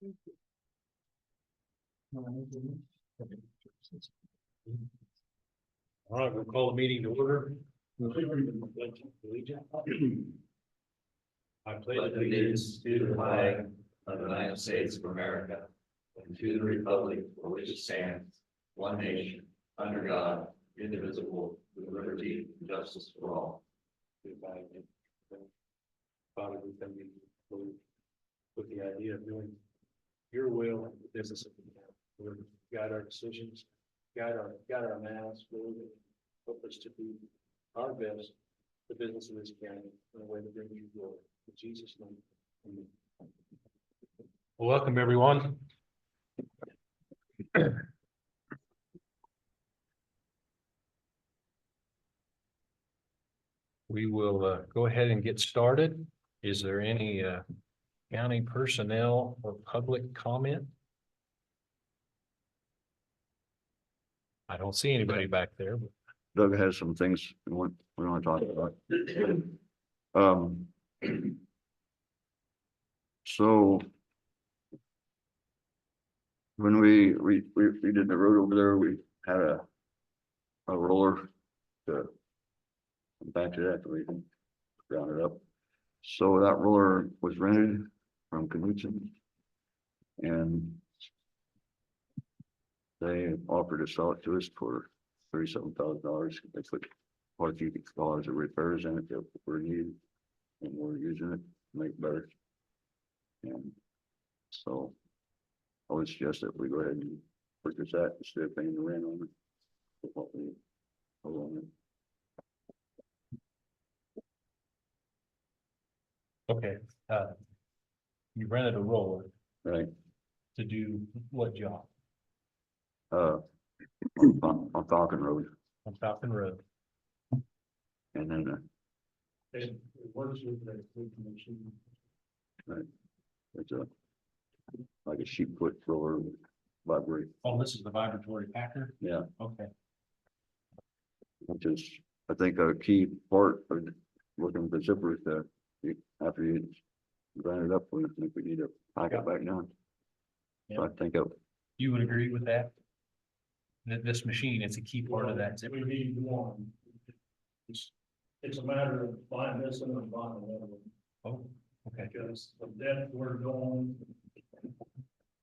All right, we'll call the meeting to order. I Pledge allegiance to the flag of the United States of America and to the republic for which it stands, one nation, under God, indivisible, with liberty and justice for all. Father, we come to you with the idea of doing your will and the business of the town. Lord, guide our decisions, guide our mouths, Lord, and help us to do our best, the business of this county in a way that brings you glory. In Jesus' name, amen. Well, welcome, everyone. We will go ahead and get started. Is there any county personnel or public comment? I don't see anybody back there. But Doug has some things we want to talk about. So when we did the road over there, we had a roller to back it after we ground it up. So that roller was rented from Knutson, and they offered to sell it to us for $37,000. They put quite a few dollars of repairs in it that were needed, and we're using it to make better. And so I would suggest that we go ahead and purchase that instead of paying the rent on it. For what we owe on it. okay, you rented a roller Right. to do what job? On Falcon Road, On Falcon Road. and then It works with the machine. it's like a sheep foot roller vibrate. Oh, this is the vibratory packer? Yeah, Okay. which is, I think, a key part of looking at the zippers that after you grind it up, we think we need to pack it back down. So I think of, You would agree with that? That this machine, it's a key part of that. We need one. It's a matter of buying this and then buying another one, Oh, okay. because the depth we're going.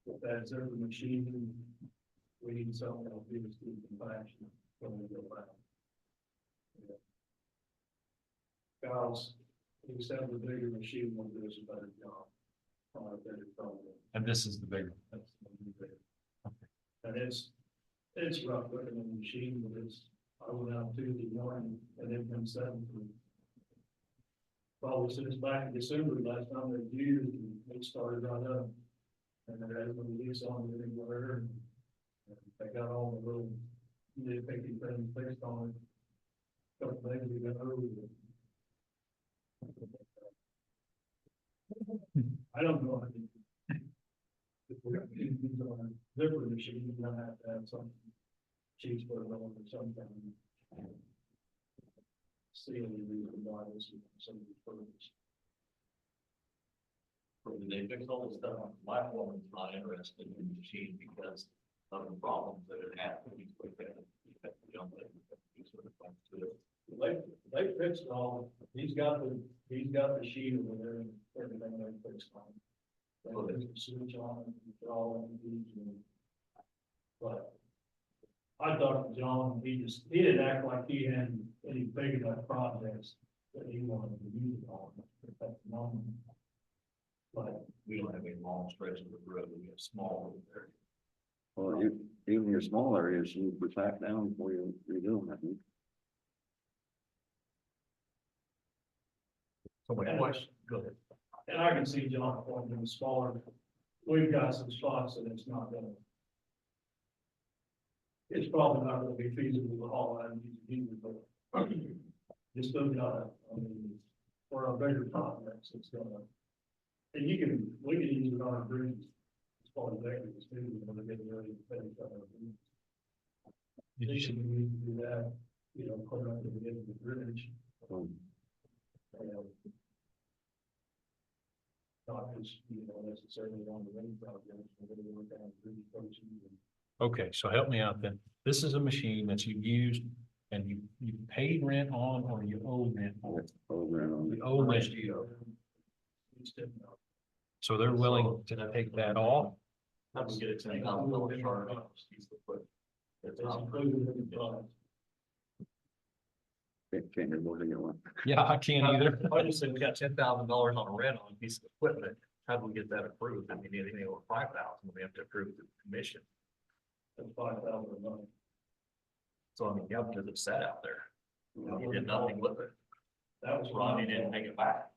With that zipper machine, we need something that'll give us the compaction when we go back. Guys, except the bigger machine will do us a better job. On a better problem. And this is the big one. That's the bigger. And it's rough looking in the machine, but I went out Tuesday morning and it been 7 for. Probably since back in December, last time they used, and it started right up. And it has no lease on it anywhere. And they got all the little nitpicky things fixed on it. Couple days ago. I don't know. If we're gonna use these on a zipper machine, we're gonna have to have some cheese for it on or something. See any reason why this is some of these programs. They fix all the stuff on the platform, it's not interested in the machine because of the problems that it had. They fixed it all, he's got the sheet over there and everything they fixed on. They fixed the switch on, and all of these, but. I talked to John, he didn't act like he had any big enough projects that he wanted to use it on. But We don't have any long stretches of road, we have small areas. well, even your small areas, you would back down before you redo them, I think. So anyways, go ahead. and I can see John pointing to the smaller, we've got some spots that it's not gonna. It's probably not gonna be feasible to haul out and use it, but you still gotta, I mean, for our bigger projects, it's gonna. And we can use it on our bridges. As far as that is, too, when they're getting ready to finish up our bridges. Did you see? We need to do that, put it up to the end of the bridge. Um, Not just, necessarily on the rain project, we're gonna work on bridge approaches and Okay, so help me out then. This is a machine that you used and you paid rent on or you owe rent on? Over and on You owe rent, it's different. so they're willing to take that off? I would get a $10,000 charge on this piece of equipment. It's included in the price. can't hear more than you want. Yeah, I can't either. I just said we got $10,000 on a rent on a piece of equipment. How do we get that approved? I mean, anything over 5,000, we have to approve the commission. That's $5,000 a month. So I mean, yeah, because it's set out there. You did nothing with it. That was Ronnie didn't take it back.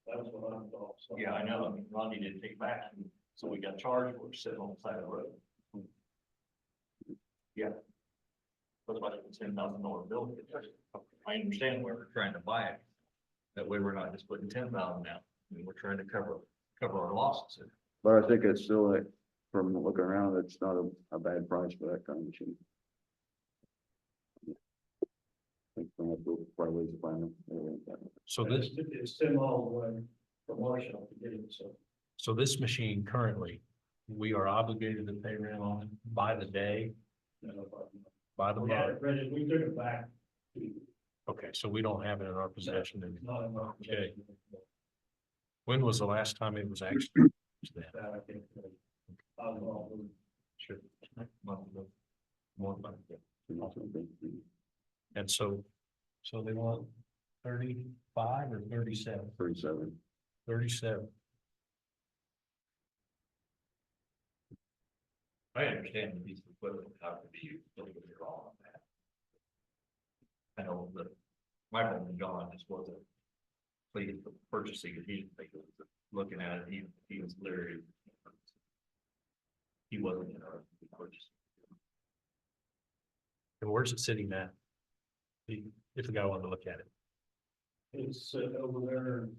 That was what I thought. So- Yeah, I know. I mean, Ronnie didn't take it back. So we got charged for sitting on the side of the road. Yeah. That's why it's a $10,000 bill. I understand why we're trying to buy it. That way we're not just putting 10,000 out. I mean, we're trying to cover our losses. But I think it's still, like, from looking around, it's not a bad price for that kind of machine. I think we'll have to probably find them. So this, It's 10 miles away from our shop to get it, so. so this machine currently, we are obligated to pay rent on it by the day, by the We had month. it ready, we took it back. Okay, so we don't have it in our possession. It's not in our Okay. possession. When was the last time it was actually used then? That I think, I was all over. Sure. More than that. Yeah. And so they want 35 or 37? 37. 37. I understand that these equipment have to be used, don't get me wrong on that. I know that Michael and John just wasn't pleased with purchasing it, he didn't think it was looking at it, he was literally. He wasn't interested in purchasing. And where's it sitting now? If the guy wanted to look at it. It's over there,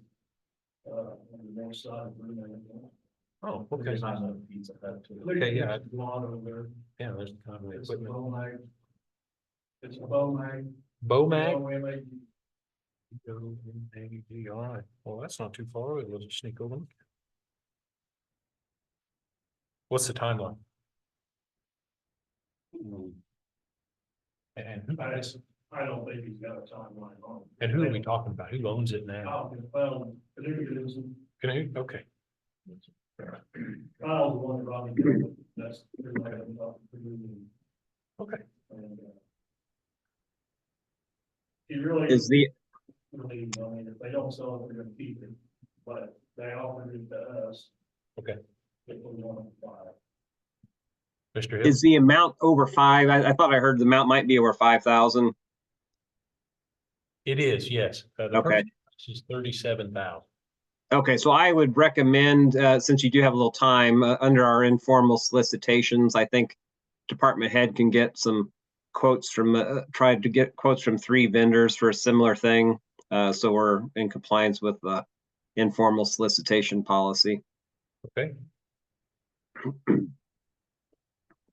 on the north side of Green. Oh, Okay. okay. Pizza Hut too. Okay, yeah. Lawn over there. Yeah, there's the kind of It's a equipment. bow mag. It's a bow mag. Bomag? Mag. All right. Well, that's not too far away. We'll just sneak over. and look. What's the timeline? And who is, I don't think he's got a timeline on. it. and who are we talking about? Who owns it now? Well, Canoe is, Can I, okay, Kyle's the one that brought me to it. That's. okay. He really. Is the, Really, I mean, if they don't sell it, they're gonna keep it, but they offered it to us. Okay. If we want to buy it. Mr. Hill, is the amount over 5? I thought I heard the amount might be over 5,000. it is, yes. The Okay. purchase price is 37,000. Okay, so I would recommend, since you do have a little time, under our informal solicitations, I think department head can get some quotes from, try to get quotes from 3 vendors for a similar thing. So we're in compliance with the informal solicitation policy. Okay,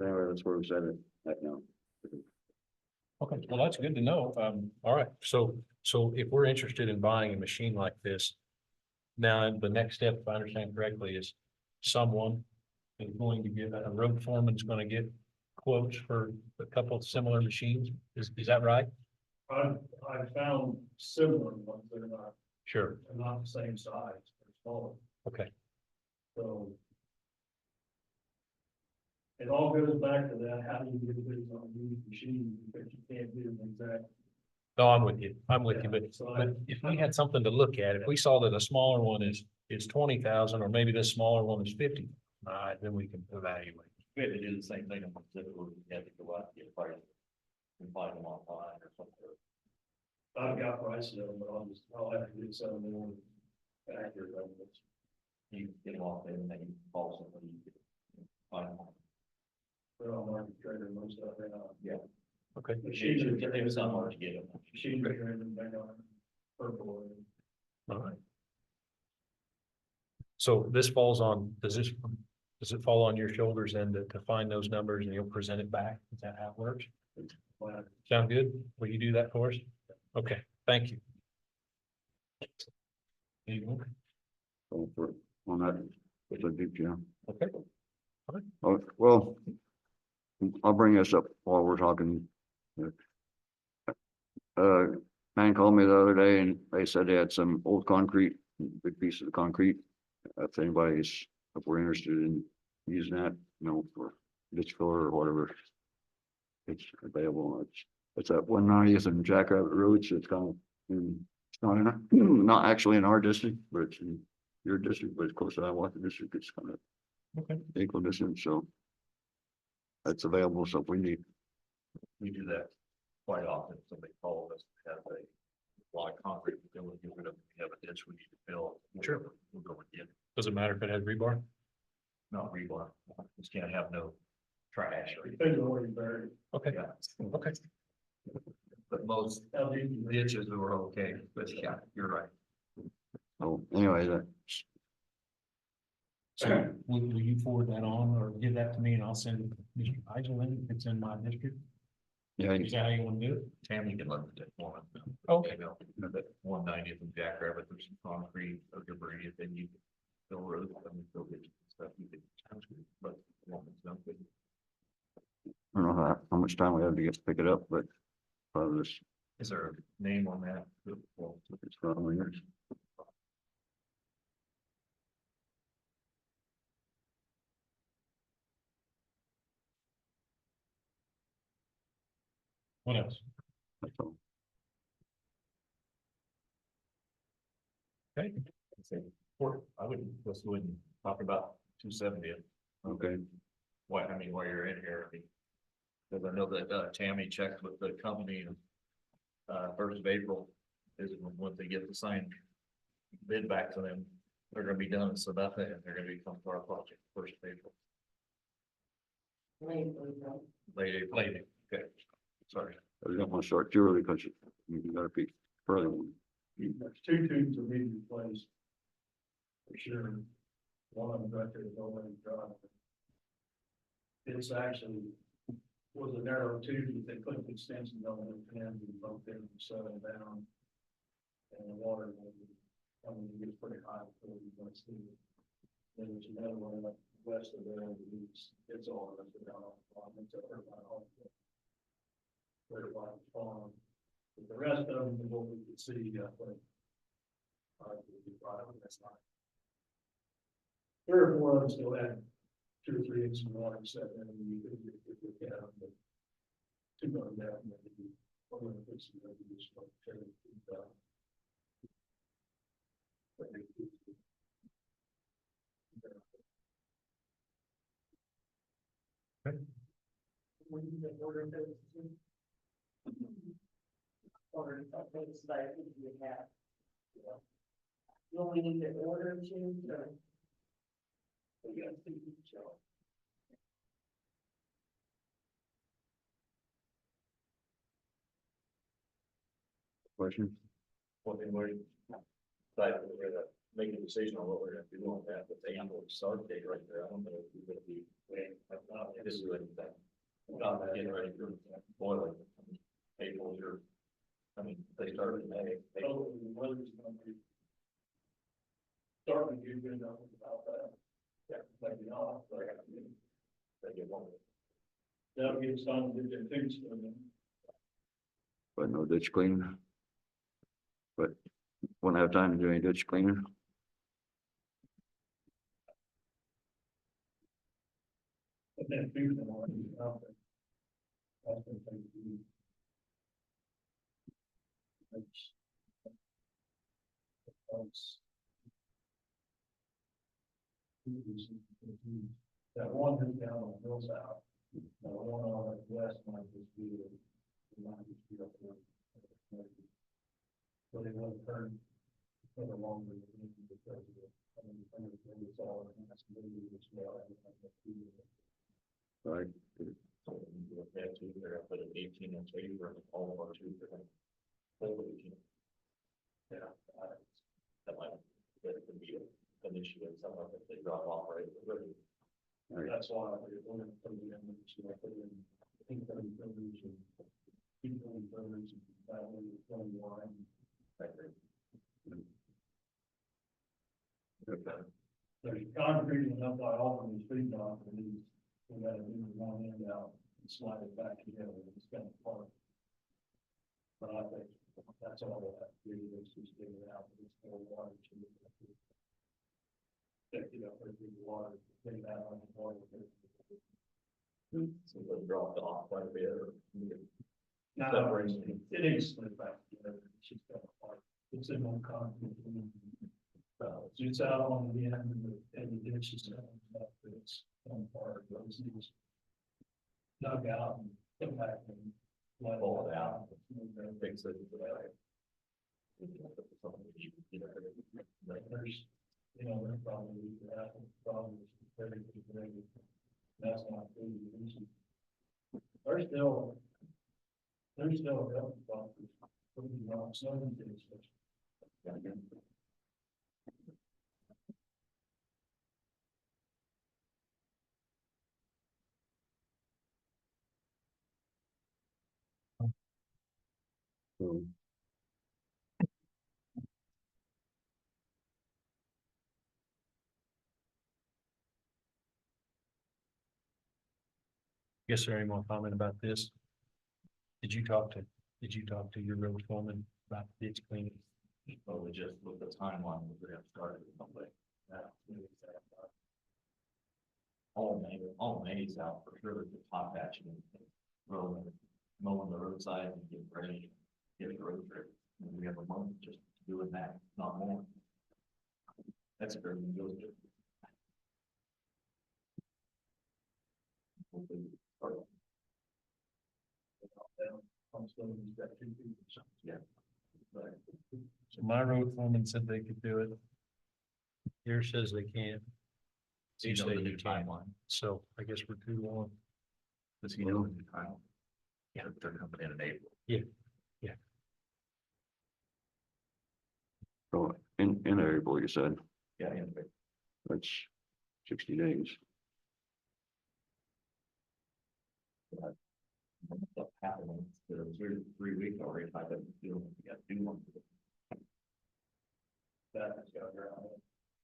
Anyway, that's where we set it right now. okay. Well, that's good to know. All right. So if we're interested in buying a machine like this, now the next step, if I understand correctly, is someone is going to get, a road foreman's gonna get quotes for a couple of similar machines. Is that right? I found similar ones that are Sure. not the same size, they're smaller, Okay. so. It all goes back to that, how do you get bids on these machines, because you can't do them exact. No, I'm with you. I'm with you, but So but if we had something to look at, if we saw that a smaller one is 20,000, or maybe this smaller one is 50, then we can evaluate. We had to do the same thing on the zip code, we had to go out and get prices. And find them online or something. I've got prices of them, but I'll have to get some more accurate numbers. You get them off there and then you call somebody, you can find them. They're on market trader, most of them, Okay. It was not hard to get them. machine trader, and they are purple. All right. So this falls on, does it fall on your shoulders then to find those numbers and you'll present it back? Is that how it works? But Sound good? Will you do that for us? Okay, thank you. Going for on that, subject, yeah. Okay. Oh, well, I'll bring this up while we're talking. Man called me the other day and they said they had some old concrete, big pieces of concrete. If anybody's, if we're interested in using that, for ditch filler or whatever. It's available. It's at 190th and Jackrabbit Road, so it's kind of, it's not not actually in our district, but it's in your district, but of course, I want the district, it's kind of Okay. equal distance, so. That's available, so if we need, We do that quite often. Somebody calls us, have a lot of concrete, then we'll get rid of, we have a ditch we need to fill. Sure. We'll go and get, Does it matter if it has rebar? not rebar, just can't have no trash or, Depends on where you bury it. Okay, yeah, okay. but most How deep you dig. ditches are okay, but yeah, you're right. oh, anyway, that, So will you forward that on or give that to me and I'll send it to Mr. Heisel in if it's in my district? yeah, Is that how you want to do it? Tammy can look at that one. Okay. That 190th and Jackrabbit, there's some concrete or debris, and then you can fill roads, I mean, fill ditches and stuff, you can, but. it's not good. I don't know how much time we have to get to pick it up, but probably this, Is there a name on that? Well, it's probably yours. What else? That's all. Okay, I would, let's go ahead and talk about 270. Okay, Why, I mean, while you're in here, I mean, because I know that Tammy checked with the company and 1st of April is when they get the signed bid back to them, they're gonna be done in Sabetha and they're gonna be coming to our project 1st of April. Late April. Late April. Okay, sorry. I don't want to start too early because you gotta be further. There's 2 tubes that need replaced. For sure. One of them right there is already dry. It's actually was a narrow tube that they put extensions on it and bumped in and settled down. And the water, I mean, it gets pretty high. So you want to see it. Then there's another one up west of there, and it's all rusted down on the bottom. It's over by all the very bottom farm. But the rest of them, what we could see, like, that's not. 3 or 4 of them still had 2 or 3 inches of water set in, and you could get them, but 2 of them down, and maybe one of them fixing it, you just like tear it down. Order things that I think we have. Will we need to order to? We got to show. Question? Well, then we're gonna make a decision on what we're gonna do on that, but they handle the start date right there. I don't know if we're gonna be waiting. This is really that. Not getting ready for boiling. April, you're, I mean, they started in May. Oh, the weather's gonna be. Starting to get good enough about that. Yeah, maybe not, but They get one. that'll get some, get their things for them. But no ditch cleaner. But won't have time to do any ditch cleaner. But then food and all that out there. That's the thing to do. That one is down on Hillside, that one on the west might just be, might just be up there. But it won't turn for the longer because of it. I mean, it's all, that's maybe as well. Right. So we have to, they're gonna put an 18-inch paper in all of our tubes. Yeah, that might, that could be an issue in some of it, they drop off right at the river. That's why we're going to put it in, so I put in, I think, 30 filters and 20 filters, and that way it's 20 line. Okay. There's concrete enough by all of these street dogs, and we gotta do one end out and slide it back together, it's kind of hard. But I think that's all we have to do, is just dig it out, it's more water to it. Check it up, every water, dig it out on the water. So they dropped off quite a bit. Now, Separation. it is split back together, it's just kind of hard, it's in one concrete. It's out on the end, and the ditch is down, but it's one part, those things. Dug out and put back and let Pull it it out. out. Fix it. There's, you know, there's probably, problems, very, very, that's not good. There's still a couple of problems. Putting on some things, which- So, Guess there any more comment about this? Did you talk to your road foreman about the ditch cleaning? But we just with the timeline, we have started something. All May's out for sure, the top patching, rolling, mowing the roadside and getting ready, get the road trip. And we have a month just doing that, not more. That's a very good. Yeah. Right. So my road foreman said they could do it. Yours says they can't. So you know the new timeline. So I guess we're 2-1. Does he know the new timeline? Yeah, they're coming in April. so in April, you said, Yeah, in April. that's 60 days. Stuff happening, there was 3 weeks already, I didn't feel like we got to do one. That's got around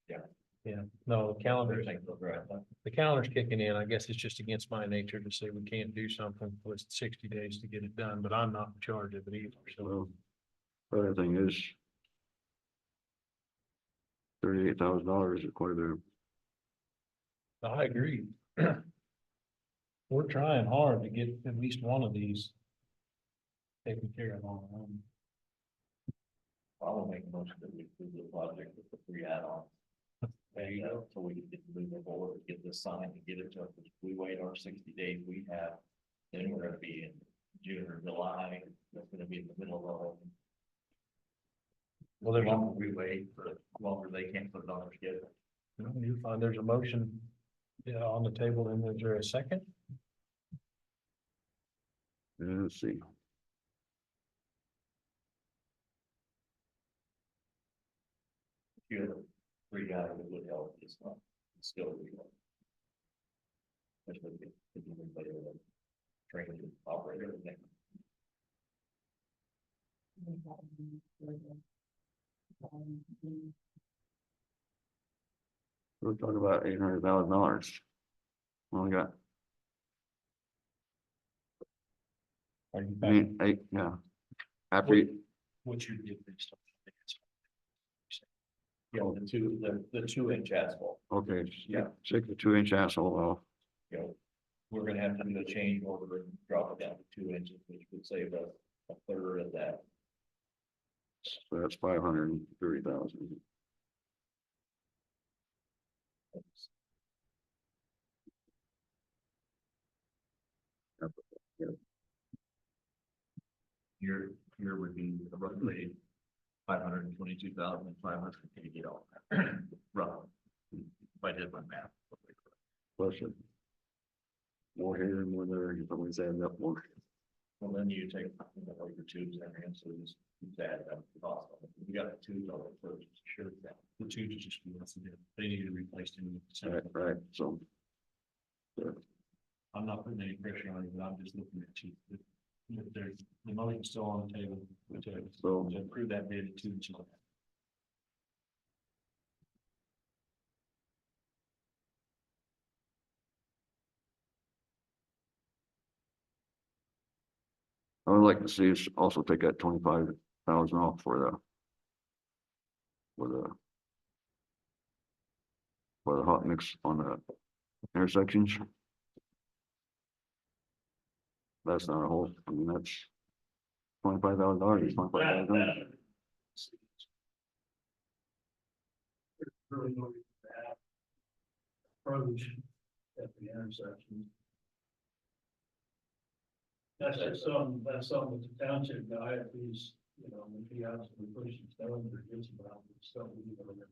it. Yeah, no, the calendar, Everything's right. the calendar's kicking in. I guess it's just against my nature to say we can't do something with 60 days to get it done, but I'm not in charge of it either. So Well, other thing is $38,000 is quite a bit. I agree. We're trying hard to get at least one of these taken care of on our own. I will make a motion that we do the project with the 3 add-ons. There you go. So we can get the moving forward, get this signed and get it to us. If we wait our 60 days we have, then we're gonna be in June or July, that's gonna be in the middle of. Well, The there's, longer we wait, the longer they can't put it on their schedule. you find there's a motion on the table, and is there a second? Let's see. You have 3 guys that would help, it's not, it's still. Especially if you anybody with a trained operator, and they We're talking about $800,000. Only got, Are you I back? mean, yeah. After, What you did based on? you know, the 2-inch asphalt, okay, Yeah. 62-inch asphalt, well, you know. We're gonna have to do a change order and drop it down to 2 inches, which would save us a third of that. so that's 530,000. Here would be roughly 522,500 all that. Roughly. If I did my math. Plus it. More here and more there, you probably add up more. Well, then you take, all your tubes and everything, so just add up the cost of it. You got the tubes all the first, sure that. The two to just be less than it. They need to replace them. Right, so. I'm not putting any pressure on you, but I'm just looking at you. If there's, the motion's still on the table, So- to approve that bid at 2 inches. I would like to see us also take that 25,000 off for the hot mix on the intersections. That's not a whole, I mean, that's $25,000, $25,000. Really no reason to have approach at the intersection. That's something that the township guy, if he's, you know, if he has to push his stones or gets around, stuff we need to look at.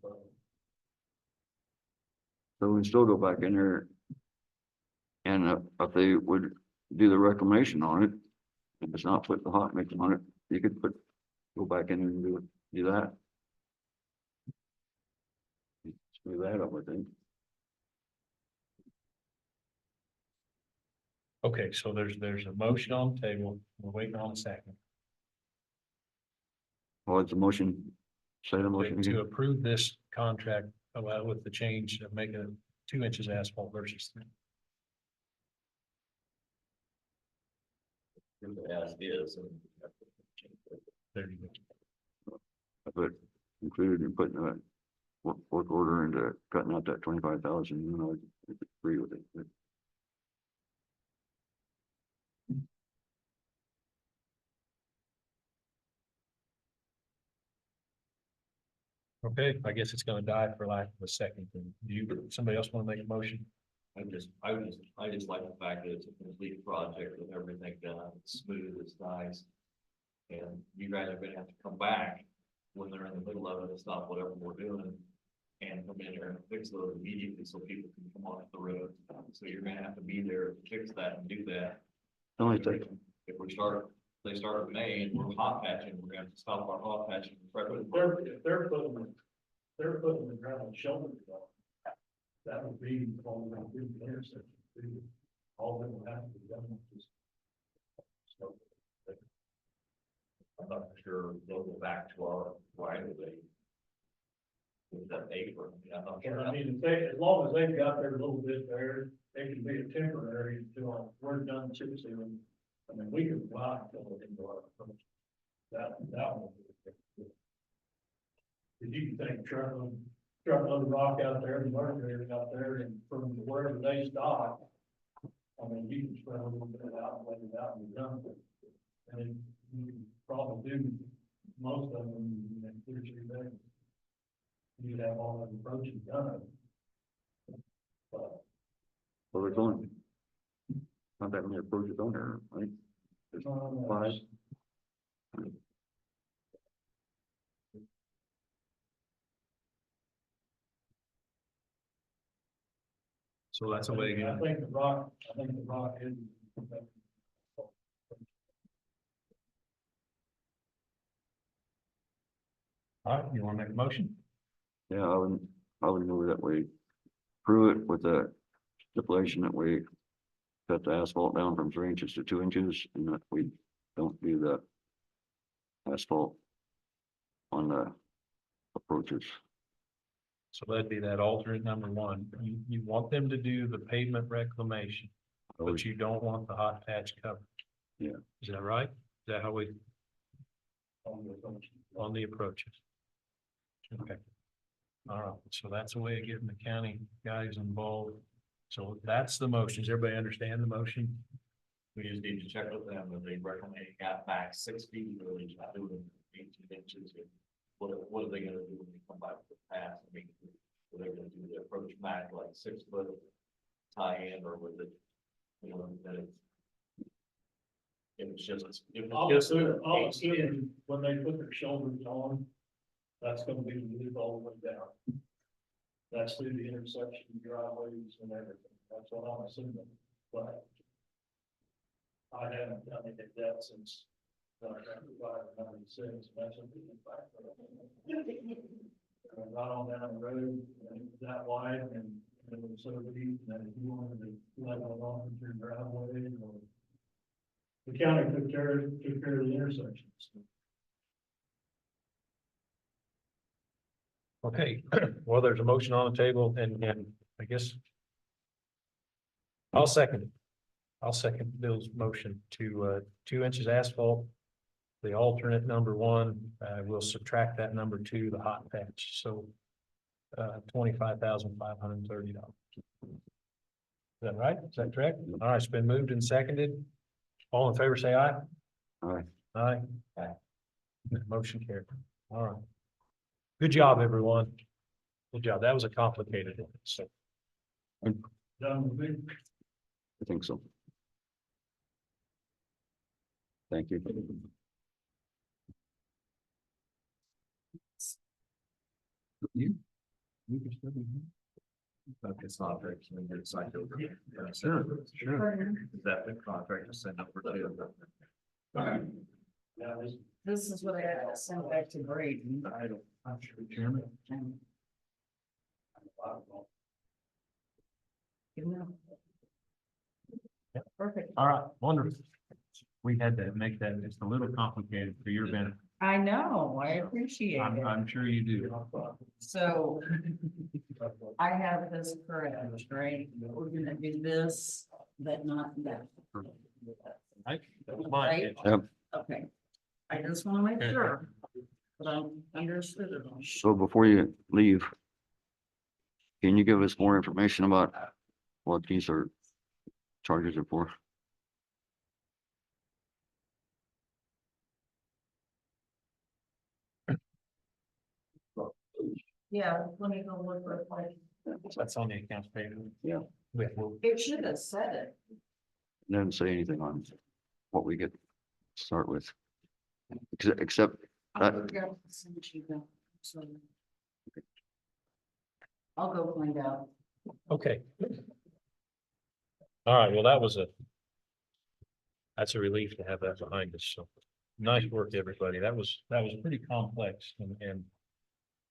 So we can still go back in there. And if they would do the reclamation on it, if it's not put the hot mix on it, you could go back in and do that. Smooth that up, I think. Okay, so there's a motion on the table. We're waiting on a second. Well, it's a motion, say the motion To again. approve this contract with the change of making it 2 inches asphalt versus 3. As is. And There you go. I put included in putting a work order into cutting out that 25,000, you know, I agree with it. But Okay, I guess it's gonna die for lack of a second. Do you, somebody else want to make a motion? I just like the fact that it's a complete project with everything done, it's smooth, it's nice. And you guys are gonna have to come back when they're in the middle of it and stop whatever we're doing. And come in there and fix those immediately so people can come off the road. So you're gonna have to be there to fix that and do that. the only thing, If they start in May and we're hot patching, we're gonna have to stop our hot patching. If they're putting the gravel shoulder on, that would be all the intersection. All that would have to be done. Just I'm not sure they'll go back to our right of way. With that apron, I'm not sure. I mean, if they, as long as they've got their little bit there, they can be a temporary until we're done chip sealing. I mean, we can fly until it into our approach. That one. If you can take truck load of rock out there and work area out there and from wherever they stop. I mean, you can spread a little bit out and let it out and be done with it. And you can probably do most of them in 2 or 3 days. You'd have all the approaches done. But well, there's only not that many approaches on there, right? There's 5. So that's a way I again. think the rock is. All right, you want to make a motion? Yeah, I would move that we approve it with the stipulation that we cut the asphalt down from 3 inches to 2 inches and that we don't do the asphalt on the approaches. So that'd be that alternate number 1. You want them to do the pavement reclamation, but you don't want the hot patch cover. Yeah. Is that right? Is that how we, on the approaches? Okay. All right, so that's a way of getting the county guys involved. So that's the motion. Does everybody understand the motion? We just need to check with them if they recommend got back 6 feet, or they not doing 18 inches. What are they gonna do when they come back with the pass? I mean, are they gonna do the approach back like 6 foot tie in, or was it, you know, that it's. If it's just, I'll assume when they put their shoulders on, that's gonna be moved all the way down. That's through the intersection driveways and everything. That's what I'm assuming, but I haven't done any of that since 1996. That's a big fact. Right on down the road, and it was that wide and it was so deep that if you wanted to level it off into your driveway or. The county took care of the intersections. Okay, well, there's a motion on the table and I guess I'll second it. I'll second Bill's motion to, 2 inches asphalt. The alternate number 1, we'll subtract that number 2, the hot patch, so, $25,530. Is that right? Is that correct? All right, it's been moved and seconded. All in favor, say aye. Aye. Aye. Motion carried. All right. Good job, everyone. Good job. That was a complicated one, so. Done with me. I think so. Thank you. It's not actually good site over. Sure. That the contract is sent over to. Yeah, This is what I got to send back to Braden. I'm sure, Chairman. Perfect. All right, wonderful. We had to make that just a little complicated for your benefit. I know, I appreciate it. I'm sure you do. So I have this correct, right? We're gonna do this, but not that. That was my Right? intention. Yep. Okay. I just wanna make sure. But I understood it. So before you leave, can you give us more information about what these are charges are for? Yeah, let me go look real quick. That's on the accounts payable. Yeah. Well, It should have said it. It doesn't say anything on what we get to start with. Except I that, forgot to send you the- so. I'll go find out. okay. All right, well, that's a relief to have that behind us, so nice work, everybody. That was pretty complex and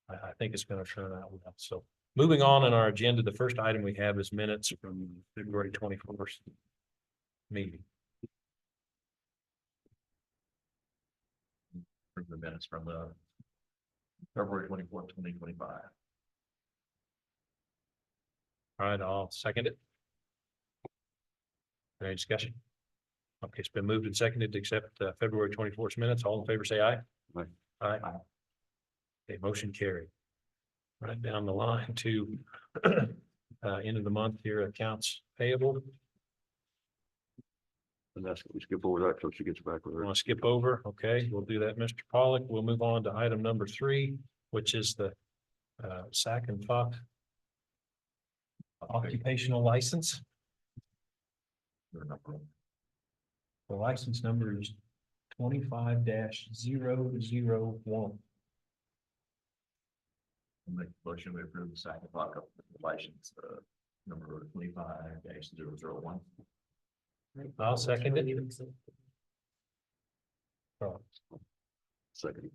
I think it's gonna turn out well, so. Moving on in our agenda, the first item we have is minutes from February 24th meeting. For the minutes from the February 24th, 2025. All right, I'll second it. Any discussion? Okay, it's been moved and seconded to accept February 24th minutes. All in favor, say aye. Aye. Aye. Okay, motion carried. Right down the line to end of the month here, accounts payable. and that's, we skip over that till she gets back with We her. want to skip over. Okay, we'll do that, Mr. Pollock. We'll move on to item number 3, which is the Sac and Fox occupational license. The license number is 25-001. Make a motion to approve the second block of license, number 25-001. I'll second it. Oh, Second.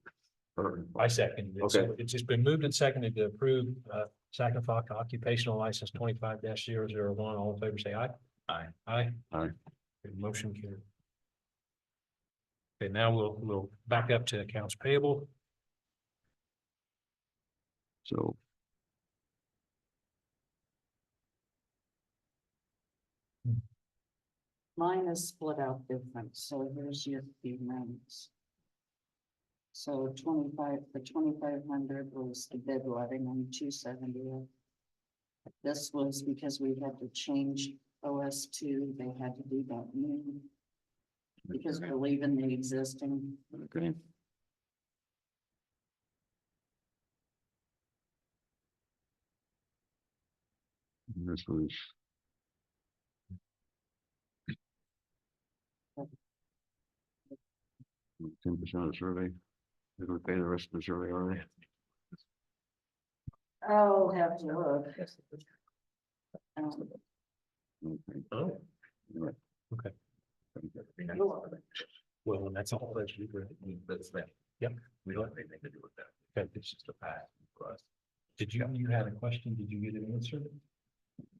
I second it. Okay. So it's just been moved and seconded to approve Sac and Fox occupational license 25-001. All in favor, say aye. Aye. Aye. Aye. Okay, motion carried. Okay, now we'll back up to accounts payable. So. Mine is split out different, so here's your fee amounts. So 25, the 2,500 was the bid letting on 270. This was because we had to change OS2, they had to do that new. Because we're leaving the existing. Okay. And this was. 10% of the survey. They're gonna pay the rest of the survey already. I'll have to look. Okay. Oh. Right. Okay. You're welcome. Well, and that's all that you. That's that. Yep. We don't have anything to do with that. Okay, It's just a pass for us. did you had a question? Did you get it answered?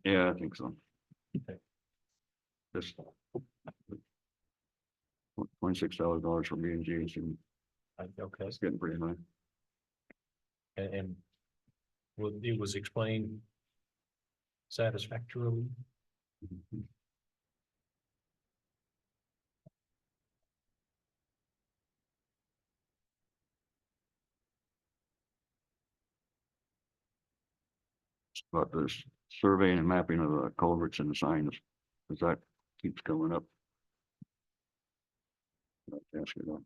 Yeah, I think so. Okay. Just. $26,000 for B and G, Okay, it's getting pretty high. and it was explained satisfactorily. About this surveying and mapping of the culverts and the signs, because that keeps coming up. I'd like to ask you that.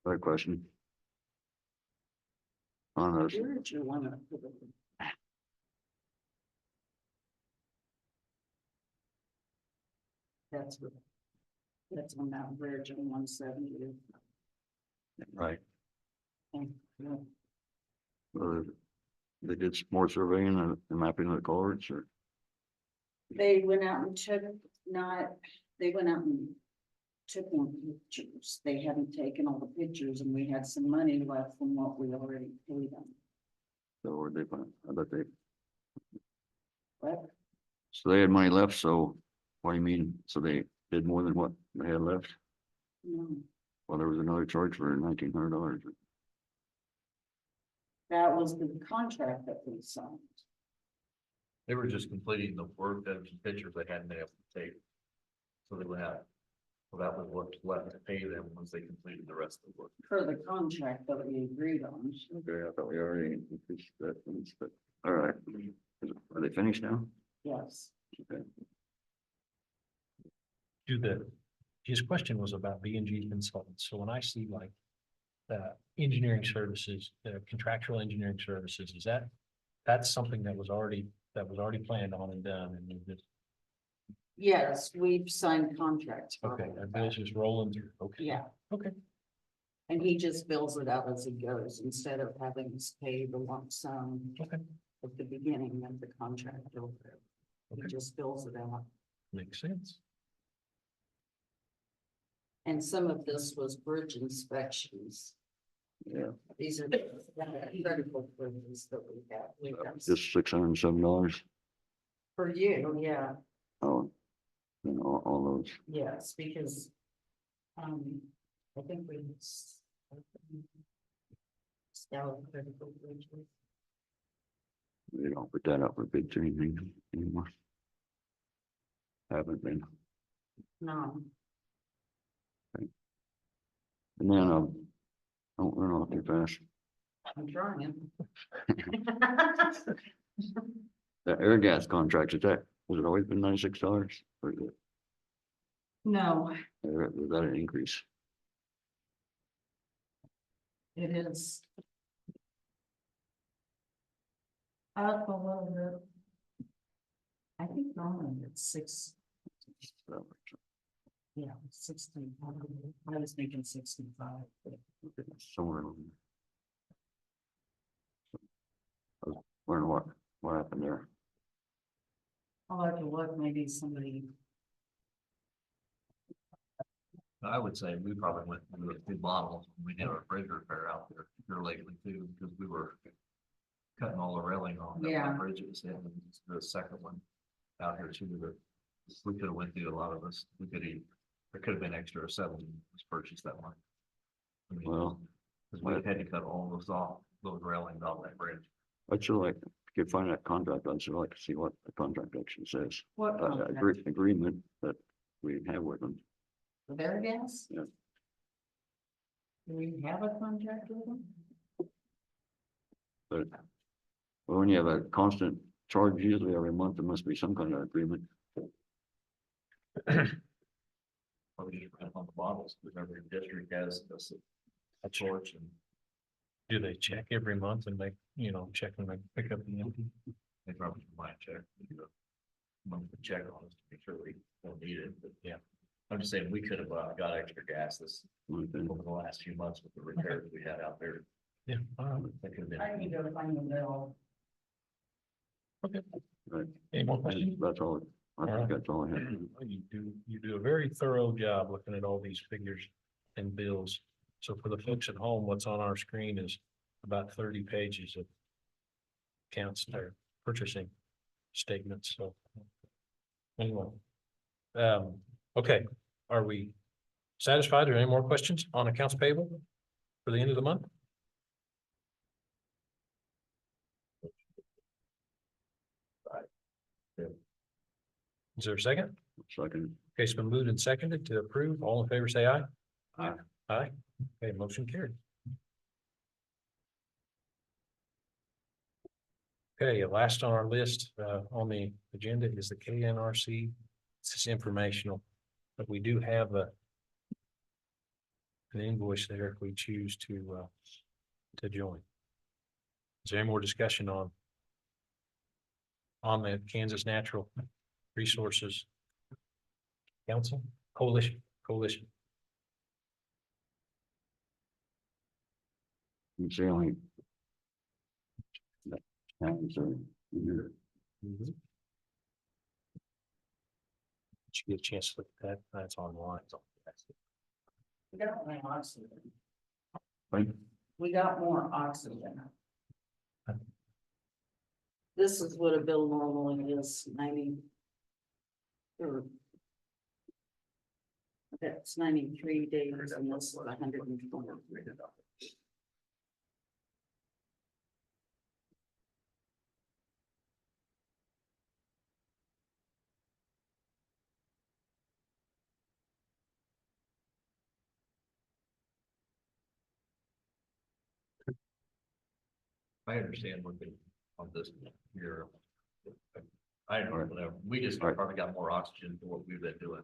Right question. On this, Where'd you wanna put it? That's what. That's on that bridge on 170. right, Yeah. they did some more surveying and mapping of the culverts, or, They went out and took, they went out and took more pictures. They haven't taken all the pictures and we had some money left from what we already paid them. so were they, I bet they, But so they had money left, so what do you mean, so they did more than what they had left? no, Well, there was another charge for $1,900. that was the contract that we signed. They were just completing the work that the pictures they hadn't been able to take. So they would have, well, that was what's left to pay them once they completed the rest of the work. For the contract that we agreed on. Okay, I thought we already increased that, but, all right. Are they finished now? Yes. Okay. His question was about B and G consultants. So when I see like engineering services, contractual engineering services, that's something that was already planned on and done and you just, Yes, we've signed contracts. for okay, all of that that. bill's just rolling through. Okay. Yeah. Okay. And he just fills it out as he goes instead of having us pay the lump sum Okay. at the beginning of the contract. He Okay. just fills it out. Makes sense. And some of this was bridge inspections. Yeah, These are the critical bridges that we have. We have just $607. for you, yeah, Oh, and all those. yes, because I think we scout critical bridges. They don't put that up for bid to anything anymore. Haven't been. No, And then, don't run off too fast. I'm trying. The air gas contract, has it always been $96? Or is it, No, or was that an increase? it is. Up a little bit. I think normally it's 6, yeah, 16. I was thinking 65. but Somewhere along there. I was wondering what happened there. I'll have to look, maybe somebody, I would say we probably went through a few models when we did our bridge repair out there here lately too, because we were cutting all the railing on the Yeah. bridges and the second one out here too, that we could have went through a lot of this. There could have been extra 7 was purchased that one. I mean, Well, because we had to cut all those railings off that bridge. I'd sure like, if you could find that contract, I'd sure like to see what the contract actually says. what contract? Agreement that we have with them. The Bear Gas? Yeah. Do we have a contract with them? But when you have a constant charge usually every month, there must be some kind of agreement. Probably just ran on the bottles, because every district has a torch and Do they check every month and check when they pick up the empty? they probably might check. Do a monthly check on us to make sure we don't need it, but yeah. I'm just saying, we could have got extra gas over the last few months with the repairs we had out there. Yeah. All right. That could have been. I can go find the bill. Okay. Right. Any more questions? That's all, I think that's all I have. You do a very thorough job looking at all these figures and bills. So for the folks at home, what's on our screen is about 30 pages of accounts or purchasing statements, so. Anyway. Okay, are we satisfied? Or any more questions on accounts payable for the end of the month? Is there a second? Second, Okay, it's been moved and seconded to approve. All in favor, say aye. Aye. Aye. Okay, motion carried. Okay, last on our list, on the agenda is the KNRC. This is informational, but we do have an invoice there if we choose to join. Is there any more discussion on the Kansas Natural Resources Council Coalition? It's the only. Towns are here. Did you get a chance to look at that? That's online. We got more oxygen. Right? We got more oxygen. This is what a bill normally is, 90. Or. That's 93 days and this is 120. I understand what they, on this here. I don't Right. know, we just Right. probably got more oxygen than what we've been doing.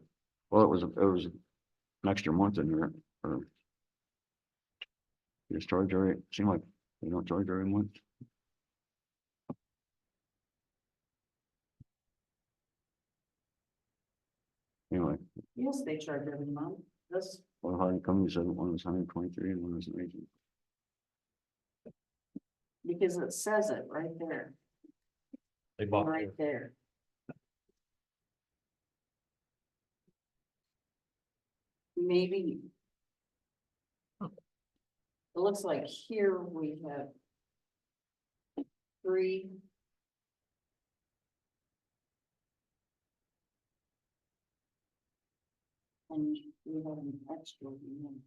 Well, it was an extra month in there, or. You just charge every, seem like they don't charge every month. Anyway, Yes, they charge every month. This, well, how come you said one was 123 and one was 80? because it says it right there, They bought right there. Maybe. It looks like here we have 3. And we have an extra one.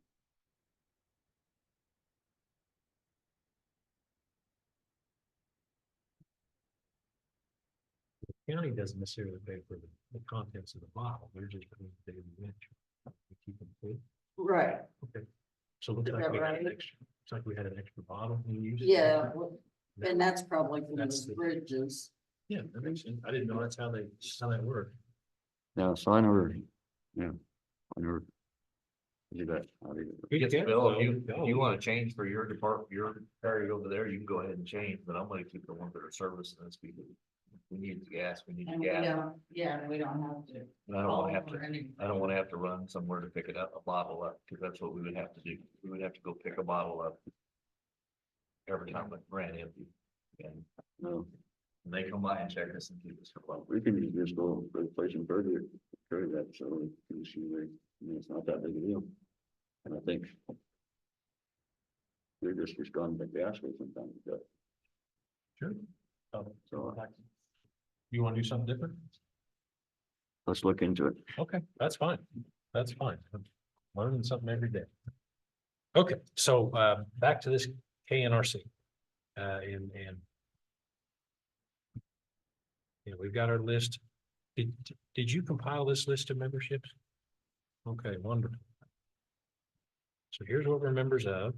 county doesn't necessarily pay for the contents of the bottle. They're just paying for the inventory. We keep them full. Right, Okay. So it looks Is like that we had an right? extra, looks like we had an extra bottle in use. yeah, and that's probably from That's the the- bridges. Yeah, that makes sense. I didn't know that's how that worked. Yeah, so I never, yeah, I never. Do that. I did it. Yes, Yeah, Bill, well, if you want to change for your department, your area over there, you can go ahead and change, but I'm gonna keep the ones that are servicing us because we need the gas, we need And the we gas. don't, yeah, we don't have to. And I don't wanna have call or to, anything. I don't wanna have to run somewhere to pick it up, a bottle up, because that's what we would have to do. We would have to go pick a bottle up every time it ran empty. And No, they come by and check us and keep us for one. we can just go replace them further, carry that, so we can see where, it's not that big a deal. And I think. They're just responding to gas with sometimes, but, Sure. so You want to do something different? let's look into it. Okay, that's fine. That's fine. I'm learning something every day. Okay, so back to this KNRC. And yeah, we've got our list. Did you compile this list of memberships? Okay, wonderful. So here's what we're members of.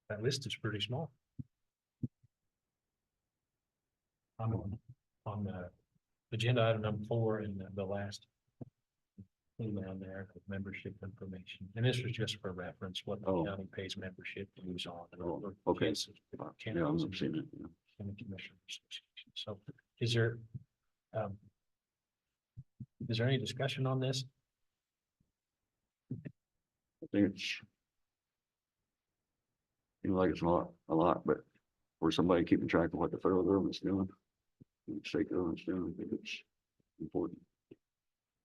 That list is pretty small. I'm on the agenda item number 4 in the last thing down there, with membership information. And this was just for reference, what the Oh. county pays membership dues on. Oh, okay. Kansas Yeah, I'm Counties not seeing it. Yeah. County Commissioners Association. So is there any discussion on this? I think it's. Seems like it's not a lot, but for somebody keeping track of what the federal government's doing. And the state government's doing, I think it's important.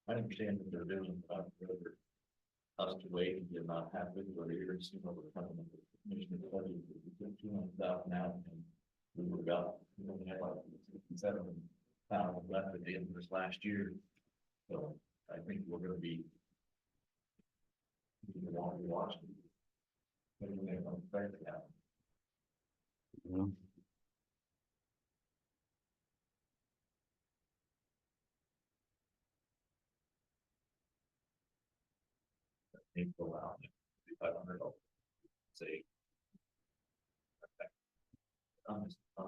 I understand what they're doing, but I'd rather us to wait and get not have everybody here and see what we're talking about. Commissioner Buddy, we took 200,000 out and we would have got, we only had like 7,000 left at the end of this last year. So I think we're gonna be. Watching. Maybe we have one bank account. Yeah. Need to allow $500. Say. I'm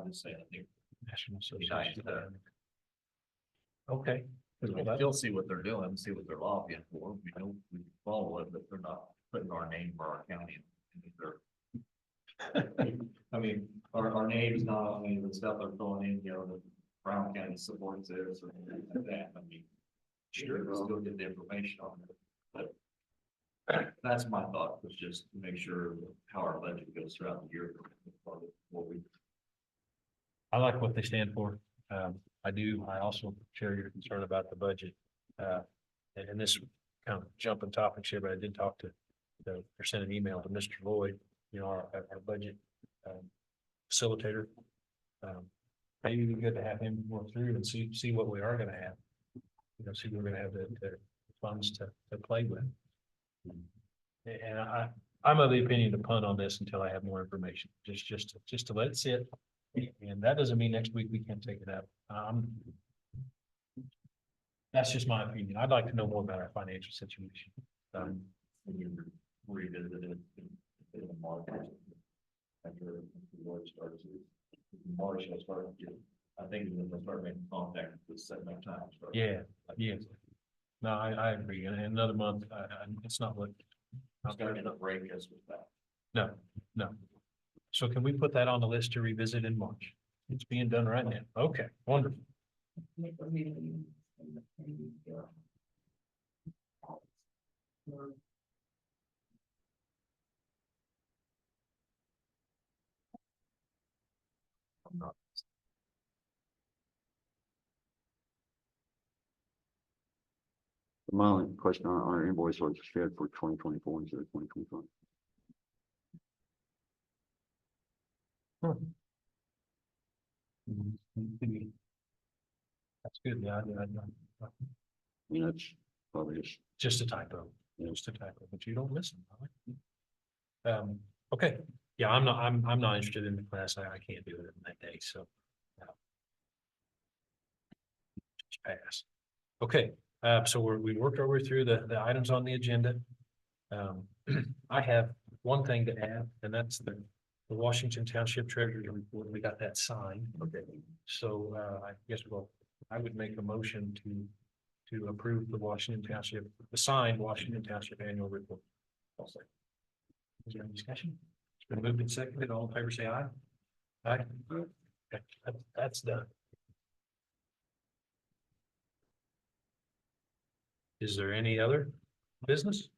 just saying, I think. National Be nice Association. to- Okay. You'll see what they're doing, see what they're lobbying for. We know we follow it, but they're not putting our name or our county. in their- I mean, our name's not on any of the stuff they're throwing in, you know, the Brown County supports this or anything like that. I mean, sure, we'll still get the information on it, but that's my thought, was just to make sure how our budget goes throughout the year. What we I like what they stand for. I also share your concern about the budget. And this kind of jumping topics here, but I did talk to or sent an email to Mr. Lloyd, you know, our budget facilitator. Maybe it'd be good to have him work through and see what we are gonna have. You know, see what we're gonna have the funds to play with. And I'm of the opinion to punt on this until I have more information, just to let it sit. And that doesn't mean next week we can't take it up. That's just my opinion. I'd like to know more about our financial situation. when you revisit it in March. After the war starts. March, I'll start, I think we'll start making contact with setting up time. Yeah, yeah. No, I agree. In another month, it's not what. I'm starting to break us with that. No. So can we put that on the list to revisit in March? It's being done right now. Okay, wonderful. I'm not. My only question on our invoice was shared for 2024 instead of 2025. That's good. Yeah, I mean, that's probably just a typo, Yeah. just a typo, but you don't listen. I like it. Okay, yeah, I'm not interested in the class. I can't do it in that day, so. Just pass. Okay, so we worked our way through the items on the agenda. I have one thing to add, and that's the Washington Township Treasury Report. We got that signed. Okay. So, I guess, I would make a motion to approve the signed Washington Township Annual Report. I'll say. Is there any discussion? It's been moved and seconded. All in favor, say aye. Aye. Okay, that's done. Is there any other business?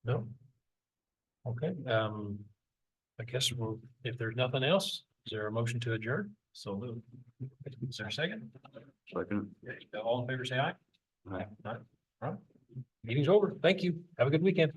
No? Okay, I guess if there's nothing else, is there a motion to adjourn? So moved. Is there a second? second. Okay, all in favor, say aye. Aye. Aye. All right. Meeting's over. Thank you. Have a good weekend.